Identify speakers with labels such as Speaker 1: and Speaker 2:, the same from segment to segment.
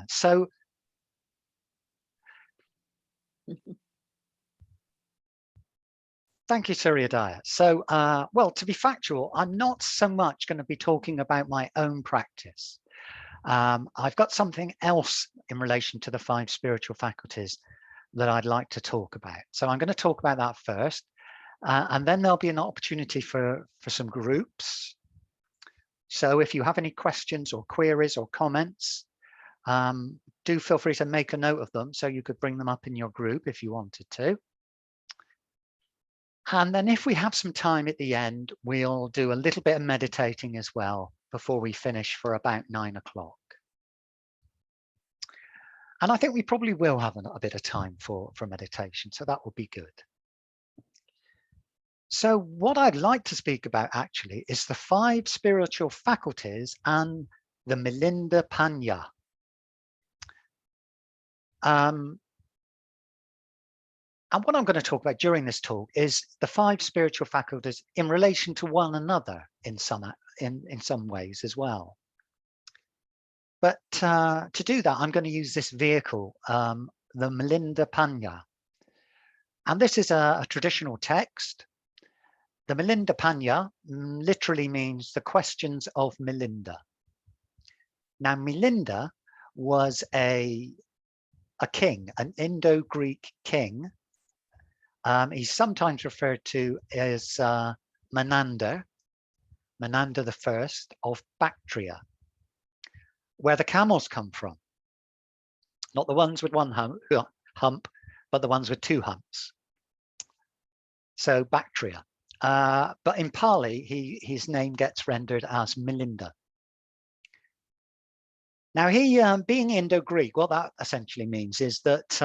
Speaker 1: So thank you, Suryodaya. So, well, to be factual, I'm not so much going to be talking about my own practice. I've got something else in relation to the 5 spiritual faculties that I'd like to talk about. So I'm going to talk about that first, and then there'll be an opportunity for some groups. So if you have any questions or queries or comments, do feel free to make a note of them so you could bring them up in your group if you wanted to. And then if we have some time at the end, we'll do a little bit of meditating as well before we finish for about 9 o'clock. And I think we probably will have a bit of time for meditation, so that will be good. So what I'd like to speak about actually is the 5 spiritual faculties and the Milinda Panya. And what I'm going to talk about during this talk is the 5 spiritual faculties in relation to one another in some ways as well. But to do that, I'm going to use this vehicle, the Milinda Panya. And this is a traditional text. The Milinda Panya literally means the questions of Milinda. Now, Milinda was a king, an Indo-Greek king. He's sometimes referred to as Menander I of Bactria, where the camels come from. Not the ones with one hump, but the ones with 2 humps. So Bactria. But in Pali, his name gets rendered as Milinda. Now, he being Indo-Greek, what that essentially means is that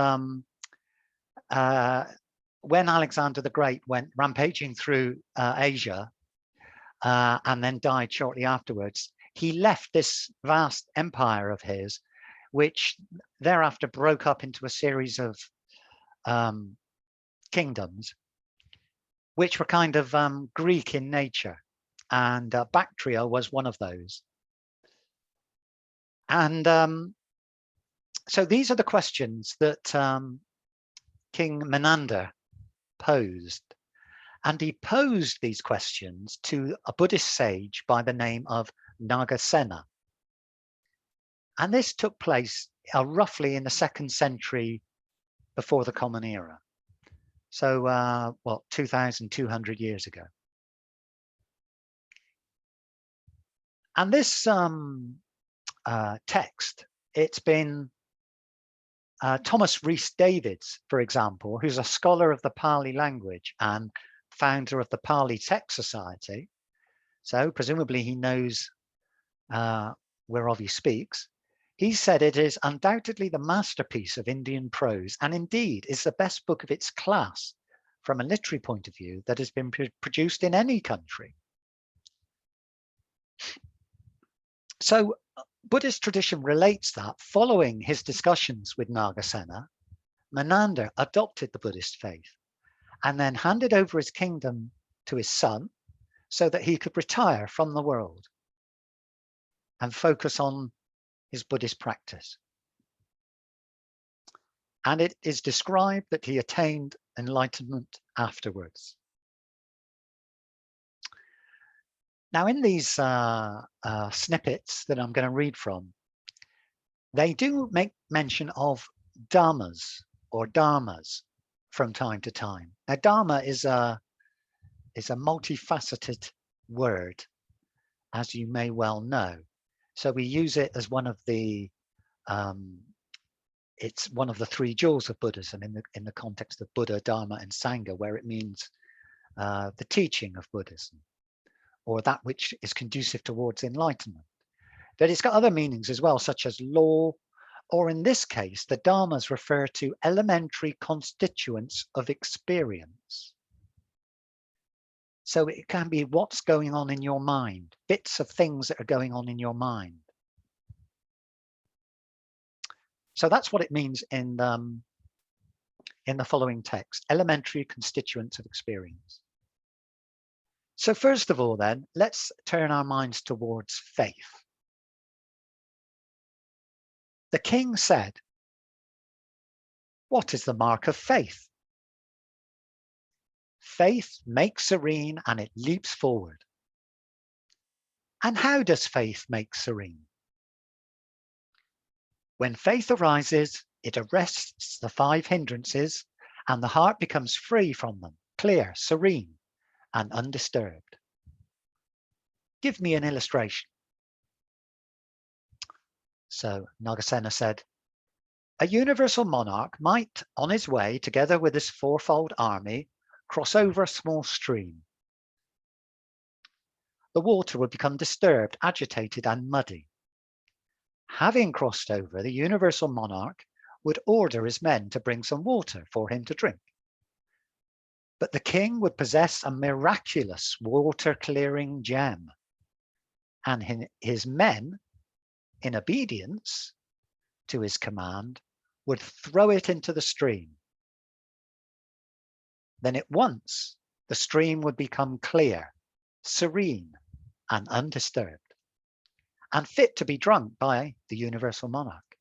Speaker 1: when Alexander the Great went rampaging through Asia and then died shortly afterwards, he left this vast empire of his, which thereafter broke up into a series of kingdoms, which were kind of Greek in nature. And Bactria was one of those. And so these are the questions that King Menander posed. And he posed these questions to a Buddhist sage by the name of Nagasena. And this took place roughly in the 2nd century before the Common Era. So, well, 2,200 years ago. And this text, it's been Thomas Rhys-Davids, for example, who's a scholar of the Pali language and founder of the Pali Text Society. So presumably he knows whereof he speaks. He said it is undoubtedly the masterpiece of Indian prose, and indeed is the best book of its class from a literary point of view that has been produced in any country. So Buddhist tradition relates that following his discussions with Nagasena, Menander adopted the Buddhist faith and then handed over his kingdom to his son so that he could retire from the world and focus on his Buddhist practice. And it is described that he attained enlightenment afterwards. Now, in these snippets that I'm going to read from, they do make mention of dharmas or dharmas from time to time. Now, dharma is a multifaceted word, as you may well know. So we use it as one of the it's one of the 3 jewels of Buddhism in the context of Buddha, Dharma, and Sangha, where it means the teaching of Buddhism, or that which is conducive towards enlightenment. But it's got other meanings as well, such as law, or in this case, the dharmas refer to elementary constituents of experience. So it can be what's going on in your mind, bits of things that are going on in your mind. So that's what it means in the following text, elementary constituents of experience. So first of all, then, let's turn our minds towards faith. The king said, "What is the mark of faith?" Faith makes serene and it leaps forward. And how does faith make serene? When faith arises, it arrests the 5 hindrances and the heart becomes free from them, clear, serene, and undisturbed. Give me an illustration. So Nagasena said, a universal monarch might, on his way, together with his 4-fold army, cross over a small stream. The water would become disturbed, agitated, and muddy. Having crossed over, the universal monarch would order his men to bring some water for him to drink. But the king would possess a miraculous water-clearing gem, and his men, in obedience to his command, would throw it into the stream. Then at once, the stream would become clear, serene, and undisturbed, and fit to be drunk by the universal monarch.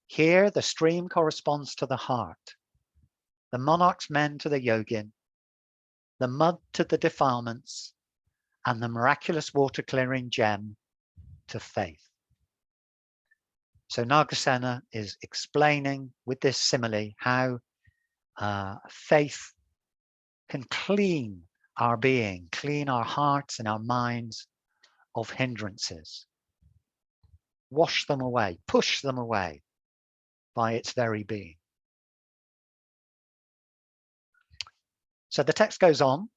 Speaker 1: Here, the stream corresponds to the heart, the monarch's men to the yogin, the mud to the defilements, and the miraculous water-clearing gem to faith. So Nagasena is explaining with this simile how faith can clean our being, clean our hearts and our minds of hindrances, wash them away, push them away by its very being. So the text goes on.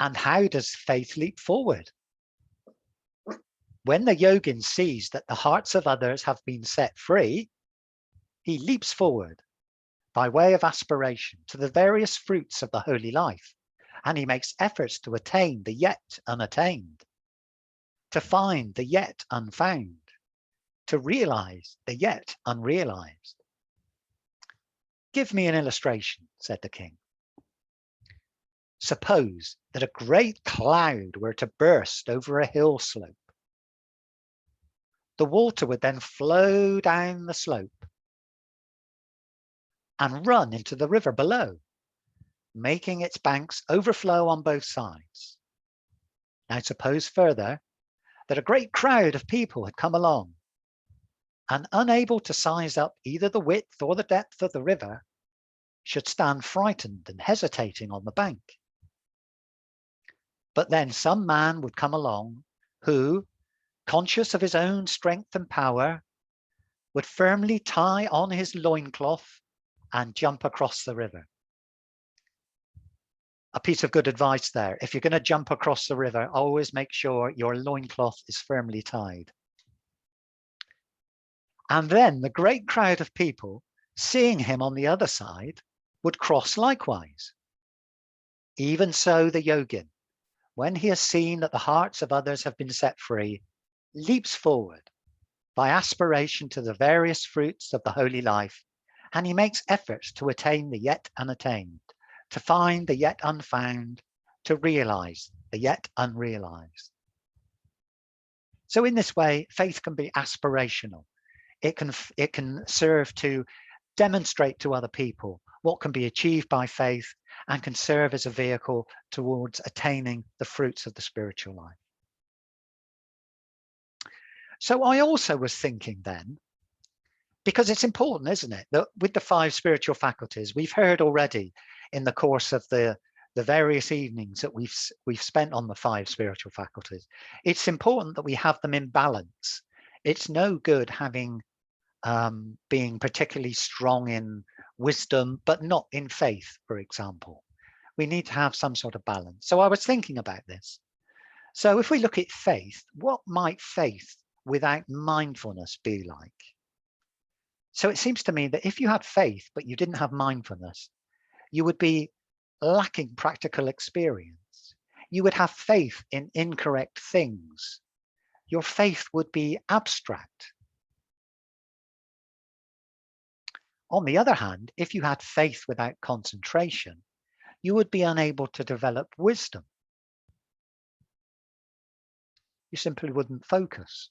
Speaker 1: And how does faith leap forward? When the yogin sees that the hearts of others have been set free, he leaps forward by way of aspiration to the various fruits of the holy life, and he makes efforts to attain the yet unattained, to find the yet unfound, to realize the yet unrealized. Give me an illustration, said the king. Suppose that a great cloud were to burst over a hill slope. The water would then flow down the slope and run into the river below, making its banks overflow on both sides. Now suppose further that a great crowd of people had come along and, unable to size up either the width or the depth of the river, should stand frightened and hesitating on the bank. But then some man would come along who, conscious of his own strength and power, would firmly tie on his loincloth and jump across the river. A piece of good advice there. If you're going to jump across the river, always make sure your loincloth is firmly tied. And then the great crowd of people, seeing him on the other side, would cross likewise. Even so, the yogin, when he has seen that the hearts of others have been set free, leaps forward by aspiration to the various fruits of the holy life, and he makes efforts to attain the yet unattained, to find the yet unfound, to realize the yet unrealized. So in this way, faith can be aspirational. It can serve to demonstrate to other people what can be achieved by faith, and can serve as a vehicle towards attaining the fruits of the spiritual life. So I also was thinking then, because it's important, isn't it, that with the 5 spiritual faculties, we've heard already in the course of the various evenings that we've spent on the 5 spiritual faculties, it's important that we have them in balance. It's no good having being particularly strong in wisdom, but not in faith, for example. We need to have some sort of balance. So I was thinking about this. So if we look at faith, what might faith without mindfulness be like? So it seems to me that if you had faith, but you didn't have mindfulness, you would be lacking practical experience. You would have faith in incorrect things. Your faith would be abstract. On the other hand, if you had faith without concentration, you would be unable to develop wisdom. You simply wouldn't focus.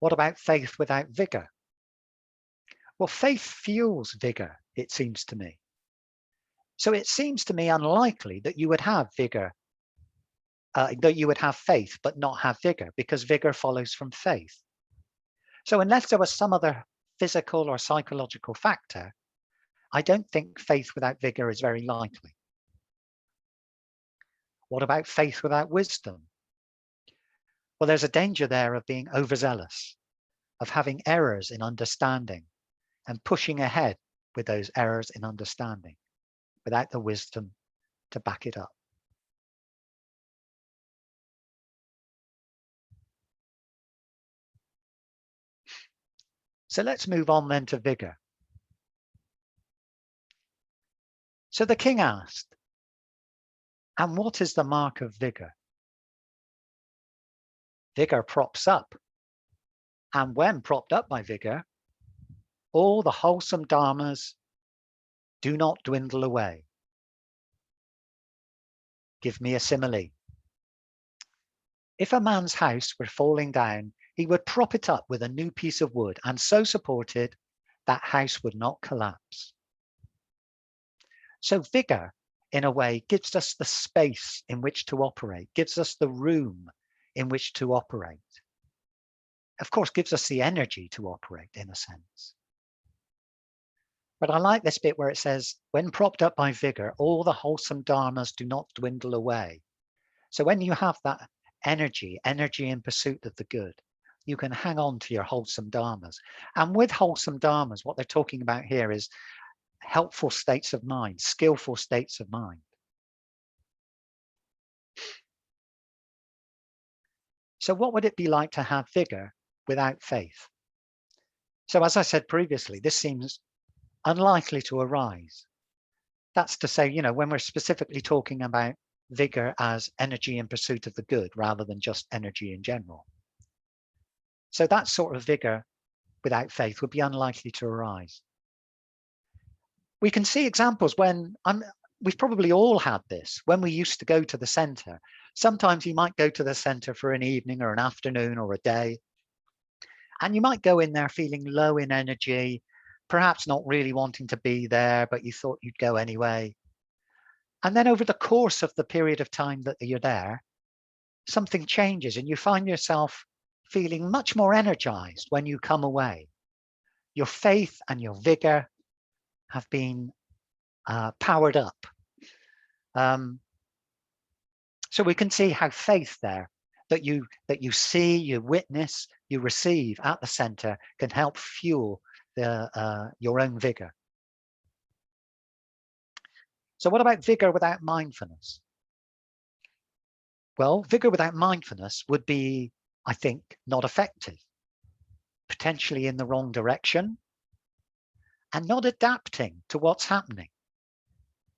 Speaker 1: What about faith without vigor? Well, faith fuels vigor, it seems to me. So it seems to me unlikely that you would have vigor, that you would have faith but not have vigor, because vigor follows from faith. So unless there was some other physical or psychological factor, I don't think faith without vigor is very likely. What about faith without wisdom? Well, there's a danger there of being overzealous, of having errors in understanding and pushing ahead with those errors in understanding without the wisdom to back it up. So let's move on then to vigor. So the king asked, and what is the mark of vigor? Vigor props up. And when propped up by vigor, all the wholesome dharmas do not dwindle away. Give me a simile. If a man's house were falling down, he would prop it up with a new piece of wood, and so supported, that house would not collapse. So vigor, in a way, gives us the space in which to operate, gives us the room in which to operate. Of course, gives us the energy to operate in a sense. But I like this bit where it says, when propped up by vigor, all the wholesome dharmas do not dwindle away. So when you have that energy in pursuit of the good, you can hang on to your wholesome dharmas. And with wholesome dharmas, what they're talking about here is helpful states of mind, skillful states of mind. So what would it be like to have vigor without faith? So as I said previously, this seems unlikely to arise. That's to say, when we're specifically talking about vigor as energy in pursuit of the good rather than just energy in general. So that sort of vigor without faith would be unlikely to arise. We can see examples when we've probably all had this when we used to go to the center. Sometimes you might go to the center for an evening or an afternoon or a day, and you might go in there feeling low in energy, perhaps not really wanting to be there, but you thought you'd go anyway. And then over the course of the period of time that you're there, something changes and you find yourself feeling much more energized when you come away. Your faith and your vigor have been powered up. So we can see how faith there, that you see, you witness, you receive at the center, can help fuel your own vigor. So what about vigor without mindfulness? Well, vigor without mindfulness would be, I think, not effective, potentially in the wrong direction, and not adapting to what's happening.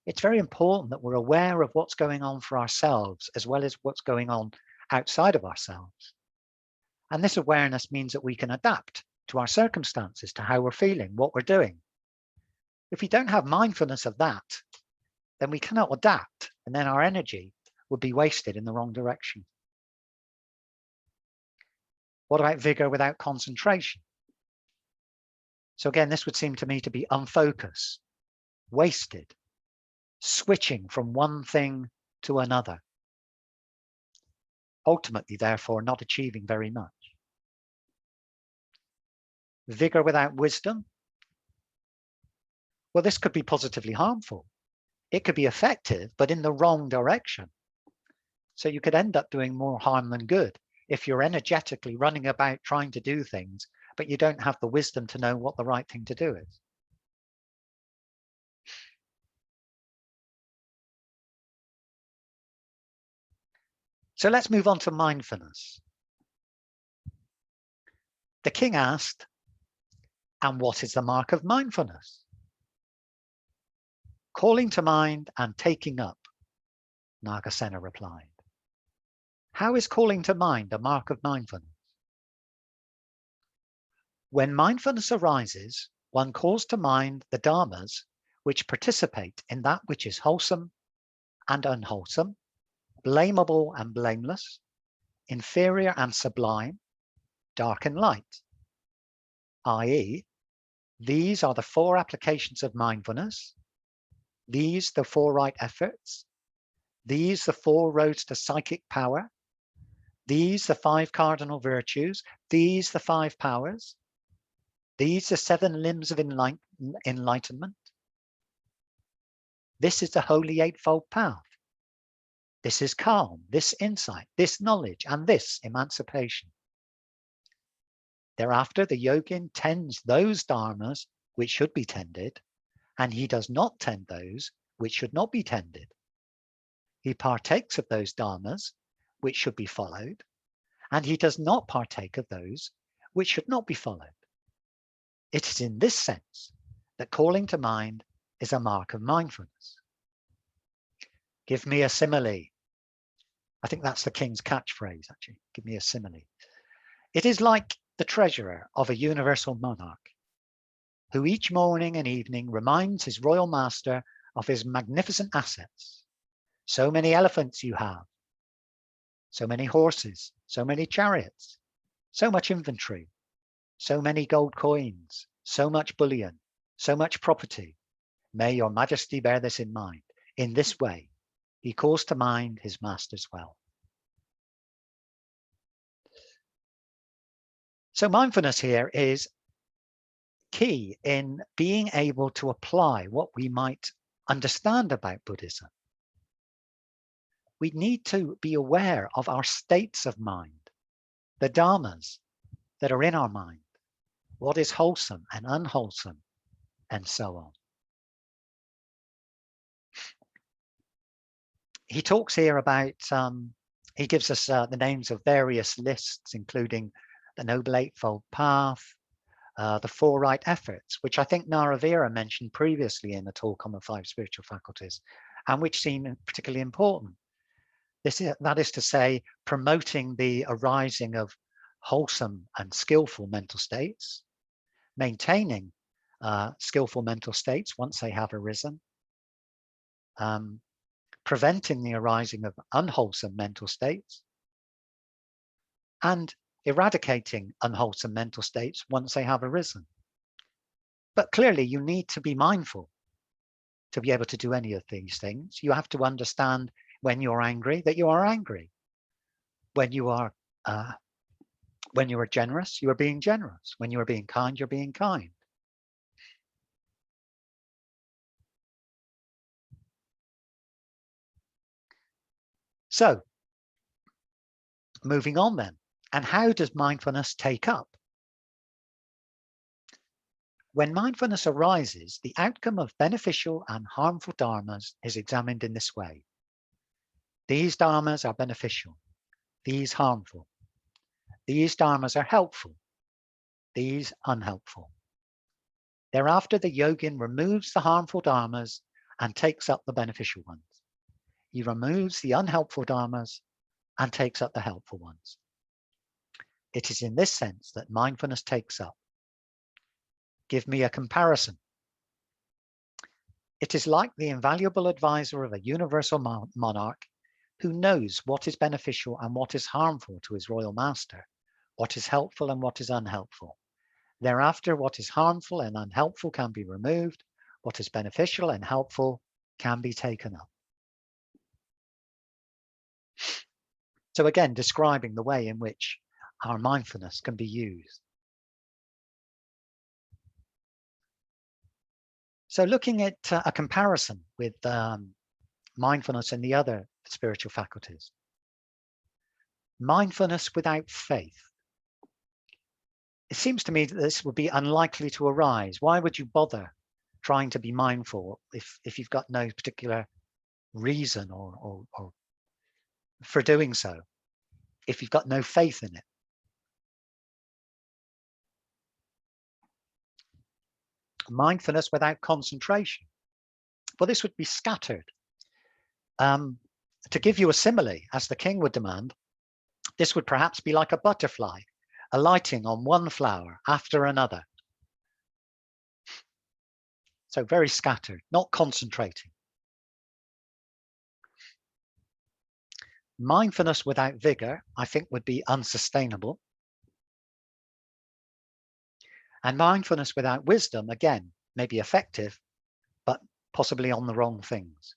Speaker 1: It's very important that we're aware of what's going on for ourselves as well as what's going on outside of ourselves. And this awareness means that we can adapt to our circumstances, to how we're feeling, what we're doing. If we don't have mindfulness of that, then we cannot adapt, and then our energy would be wasted in the wrong direction. What about vigor without concentration? So again, this would seem to me to be unfocused, wasted, switching from one thing to another. Ultimately, therefore, not achieving very much. Vigor without wisdom? Well, this could be positively harmful. It could be effective, but in the wrong direction. So you could end up doing more harm than good if you're energetically running about trying to do things, but you don't have the wisdom to know what the right thing to do is. So let's move on to mindfulness. The king asked, and what is the mark of mindfulness? Calling to mind and taking up, Nagasena replied. How is calling to mind a mark of mindfulness? When mindfulness arises, one calls to mind the dharmas which participate in that which is wholesome and unwholesome, blamable and blameless, inferior and sublime, dark and light, i.e., these are the 4 applications of mindfulness, these the 4 right efforts, these the 4 roads to psychic power, these the 5 cardinal virtues, these the 5 powers, these the 7 limbs of enlightenment. This is the Holy Eightfold Path. This is calm, this insight, this knowledge, and this emancipation. Thereafter, the yogin tends those dharmas which should be tended, and he does not tend those which should not be tended. He partakes of those dharmas which should be followed, and he does not partake of those which should not be followed. It is in this sense that calling to mind is a mark of mindfulness. Give me a simile. I think that's the king's catchphrase, actually. Give me a simile. It is like the treasurer of a universal monarch, who each morning and evening reminds his royal master of his magnificent assets. So many elephants you have, so many horses, so many chariots, so much inventory, so many gold coins, so much bullion, so much property. May your majesty bear this in mind. In this way, he calls to mind his master's wealth. So mindfulness here is key in being able to apply what we might understand about Buddhism. We need to be aware of our states of mind, the dharmas that are in our mind, what is wholesome and unwholesome, and so on. He talks here about, he gives us the names of various lists, including the Noble Eightfold Path, the 4 right efforts, which I think Naravira mentioned previously in the talk on the 5 spiritual faculties, and which seem particularly important. That is to say, promoting the arising of wholesome and skillful mental states, maintaining skillful mental states once they have arisen, preventing the arising of unwholesome mental states, and eradicating unwholesome mental states once they have arisen. But clearly, you need to be mindful to be able to do any of these things. You have to understand when you're angry that you are angry. When you are generous, you are being generous. When you are being kind, you're being kind. So, moving on then. And how does mindfulness take up? When mindfulness arises, the outcome of beneficial and harmful dharmas is examined in this way. These dharmas are beneficial, these harmful. These dharmas are helpful, these unhelpful. Thereafter, the yogin removes the harmful dharmas and takes up the beneficial ones. He removes the unhelpful dharmas and takes up the helpful ones. It is in this sense that mindfulness takes up. Give me a comparison. It is like the invaluable advisor of a universal monarch who knows what is beneficial and what is harmful to his royal master, what is helpful and what is unhelpful. Thereafter, what is harmful and unhelpful can be removed, what is beneficial and helpful can be taken up. So again, describing the way in which our mindfulness can be used. So looking at a comparison with mindfulness and the other spiritual faculties. Mindfulness without faith. It seems to me that this would be unlikely to arise. Why would you bother trying to be mindful if you've got no particular reason or for doing so, if you've got no faith in it? Mindfulness without concentration. Well, this would be scattered. To give you a simile, as the king would demand, this would perhaps be like a butterfly alighting on one flower after another. So very scattered, not concentrating. Mindfulness without vigor, I think, would be unsustainable. And mindfulness without wisdom, again, may be effective, but possibly on the wrong things.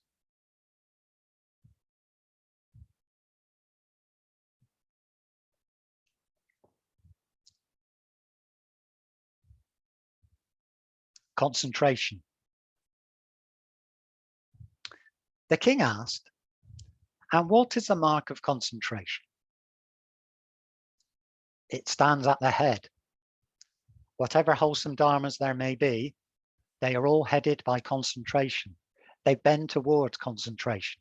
Speaker 1: Concentration. The king asked, and what is the mark of concentration? It stands at the head. Whatever wholesome dharmas there may be, they are all headed by concentration. They bend towards concentration,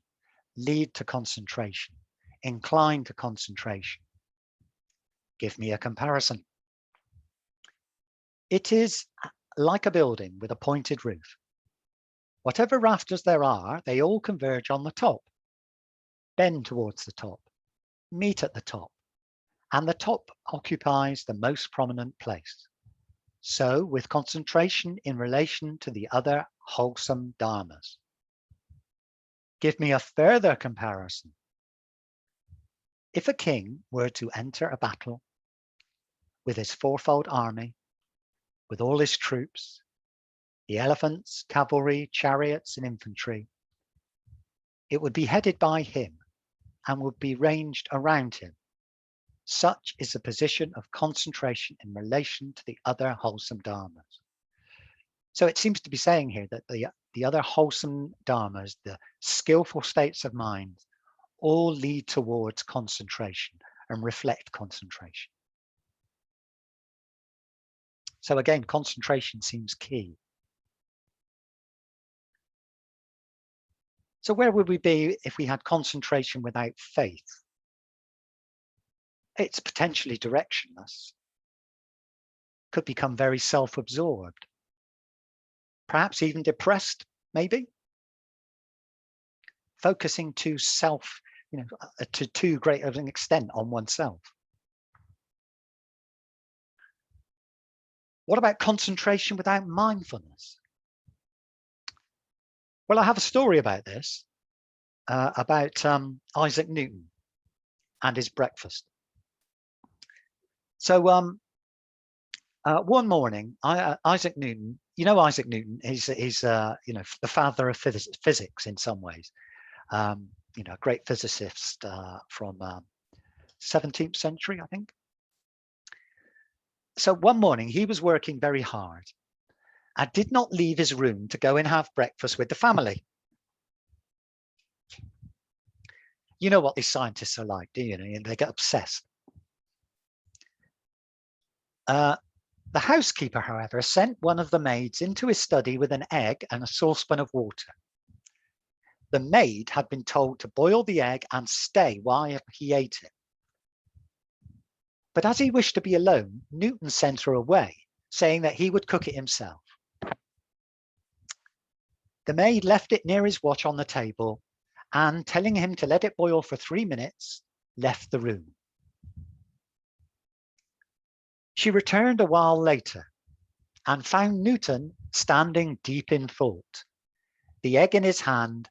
Speaker 1: lead to concentration, incline to concentration. Give me a comparison. It is like a building with a pointed roof. Whatever rafters there are, they all converge on the top, bend towards the top, meet at the top, and the top occupies the most prominent place. So with concentration in relation to the other wholesome dharmas. Give me a further comparison. If a king were to enter a battle with his fourfold army, with all his troops, the elephants, cavalry, chariots, and infantry, it would be headed by him and would be ranged around him. Such is the position of concentration in relation to the other wholesome dharmas. So it seems to be saying here that the other wholesome dharmas, the skillful states of mind, all lead towards concentration and reflect concentration. So again, concentration seems key. So where would we be if we had concentration without faith? It's potentially directionless. Could become very self-absorbed. Perhaps even depressed, maybe. Focusing to self, to too great of an extent on oneself. What about concentration without mindfulness? Well, I have a story about this, about Isaac Newton and his breakfast. So one morning, Isaac Newton, Isaac Newton, he's the father of physics in some ways. A great physicist from 17th century, I think. So one morning he was working very hard and did not leave his room to go and have breakfast with the family. You know what these scientists are like, do you? They get obsessed. The housekeeper, however, sent one of the maids into his study with an egg and a saucepan of water. The maid had been told to boil the egg and stay while he ate it. But as he wished to be alone, Newton sent her away, saying that he would cook it himself. The maid left it near his watch on the table and, telling him to let it boil for 3 minutes, left the room. She returned a while later and found Newton standing deep in thought, the egg in his hand,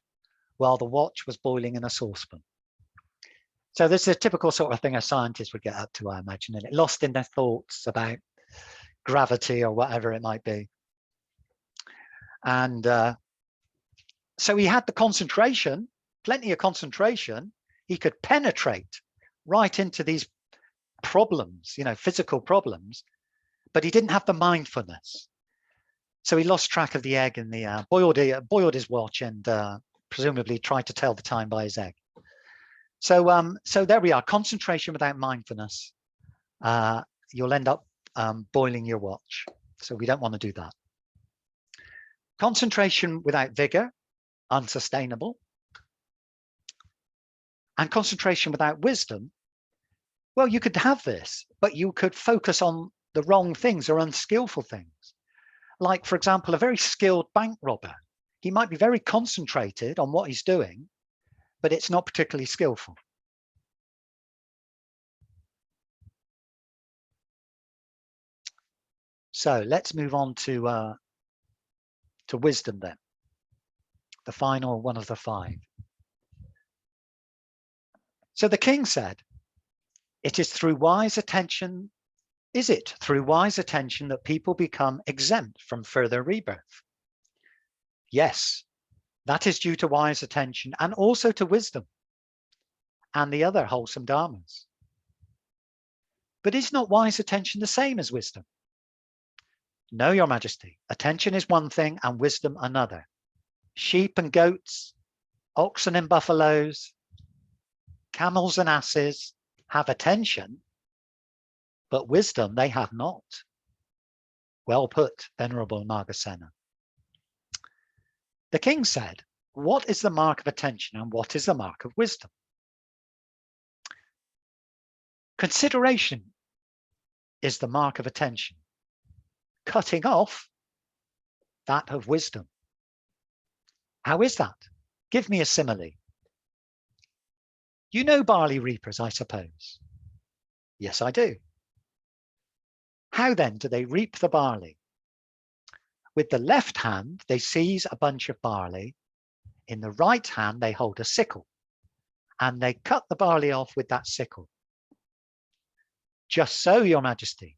Speaker 1: while the watch was boiling in a saucepan. So this is a typical sort of thing a scientist would get up to, I imagine, and lost in their thoughts about gravity or whatever it might be. And so he had the concentration, plenty of concentration. He could penetrate right into these problems, physical problems, but he didn't have the mindfulness. So he lost track of the egg and the boiled his watch and presumably tried to tell the time by his egg. So there we are, concentration without mindfulness. You'll end up boiling your watch. So we don't want to do that. Concentration without vigor, unsustainable. And concentration without wisdom, well, you could have this, but you could focus on the wrong things or unskillful things. Like, for example, a very skilled bank robber. He might be very concentrated on what he's doing, but it's not particularly skillful. So let's move on to wisdom then, the final one of the 5. So the king said, is it through wise attention that people become exempt from further rebirth? Yes, that is due to wise attention and also to wisdom and the other wholesome dharmas. But is not wise attention the same as wisdom? No, Your Majesty. Attention is one thing and wisdom another. Sheep and goats, oxen and buffaloes, camels and asses have attention, but wisdom they have not. Well put, Venerable Nagasena. The king said, what is the mark of attention and what is the mark of wisdom? Consideration is the mark of attention. Cutting off, that of wisdom. How is that? Give me a simile. You know barley reapers, I suppose. Yes, I do. How then do they reap the barley? With the left hand, they seize a bunch of barley. In the right hand, they hold a sickle, and they cut the barley off with that sickle. Just so, Your Majesty,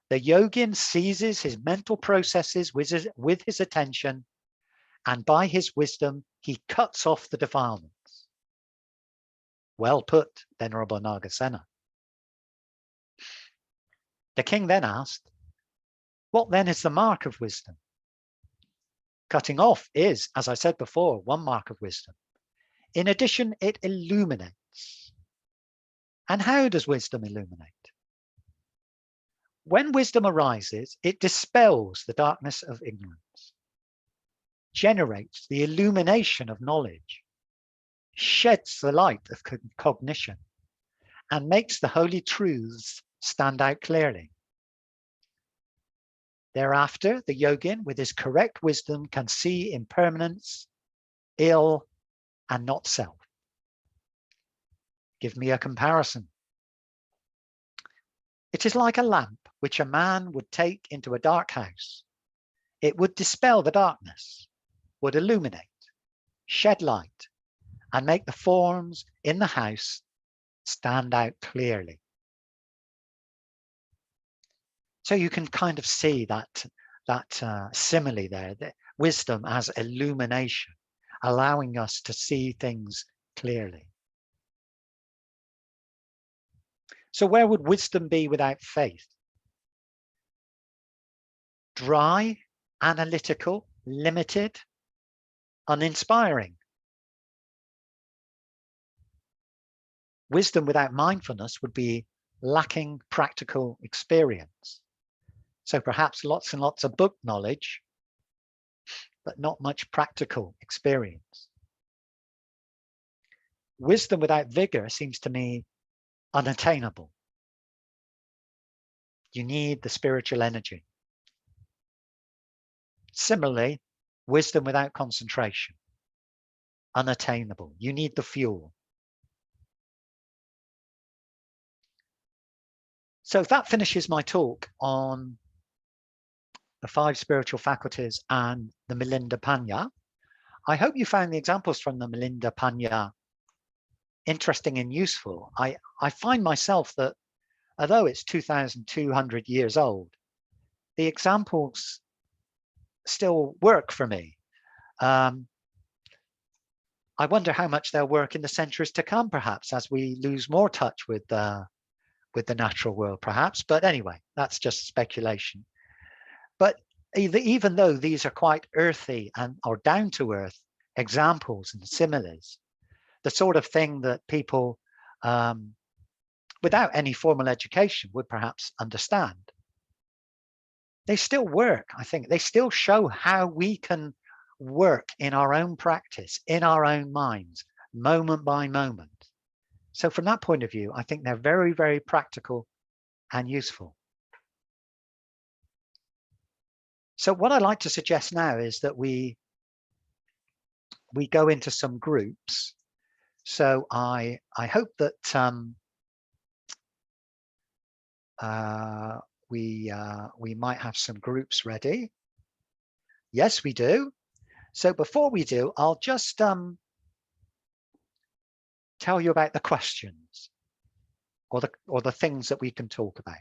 Speaker 1: the yogin seizes his mental processes with his attention, and by his wisdom, he cuts off the defilements. Well put, Venerable Nagasena. The king then asked, what then is the mark of wisdom? Cutting off is, as I said before, one mark of wisdom. In addition, it illuminates. And how does wisdom illuminate? When wisdom arises, it dispels the darkness of ignorance, generates the illumination of knowledge, sheds the light of cognition, and makes the holy truths stand out clearly. Thereafter, the yogin, with his correct wisdom, can see impermanence, ill, and not self. Give me a comparison. It is like a lamp which a man would take into a dark house. It would dispel the darkness, would illuminate, shed light, and make the forms in the house stand out clearly. So you can kind of see that simile there, the wisdom as illumination, allowing us to see things clearly. So where would wisdom be without faith? Dry, analytical, limited, uninspiring. Wisdom without mindfulness would be lacking practical experience. So perhaps lots and lots of book knowledge, but not much practical experience. Wisdom without vigor seems to me unattainable. You need the spiritual energy. Similarly, wisdom without concentration, unattainable. You need the fuel. So that finishes my talk on the five spiritual faculties and the Milinda Panya. I hope you found the examples from the Milinda Panya interesting and useful. I find myself that although it's 2,200 years old, the examples still work for me. I wonder how much they'll work in the centuries to come, perhaps, as we lose more touch with the natural world, perhaps. But anyway, that's just speculation. But even though these are quite earthy or down-to-earth examples and similes, the sort of thing that people without any formal education would perhaps understand, they still work. I think they still show how we can work in our own practice, in our own minds, moment by moment. So from that point of view, I think they're very, very practical and useful. So what I'd like to suggest now is that we go into some groups. So I hope that we might have some groups ready. Yes, we do. So before we do, I'll just tell you about the questions or the things that we can talk about.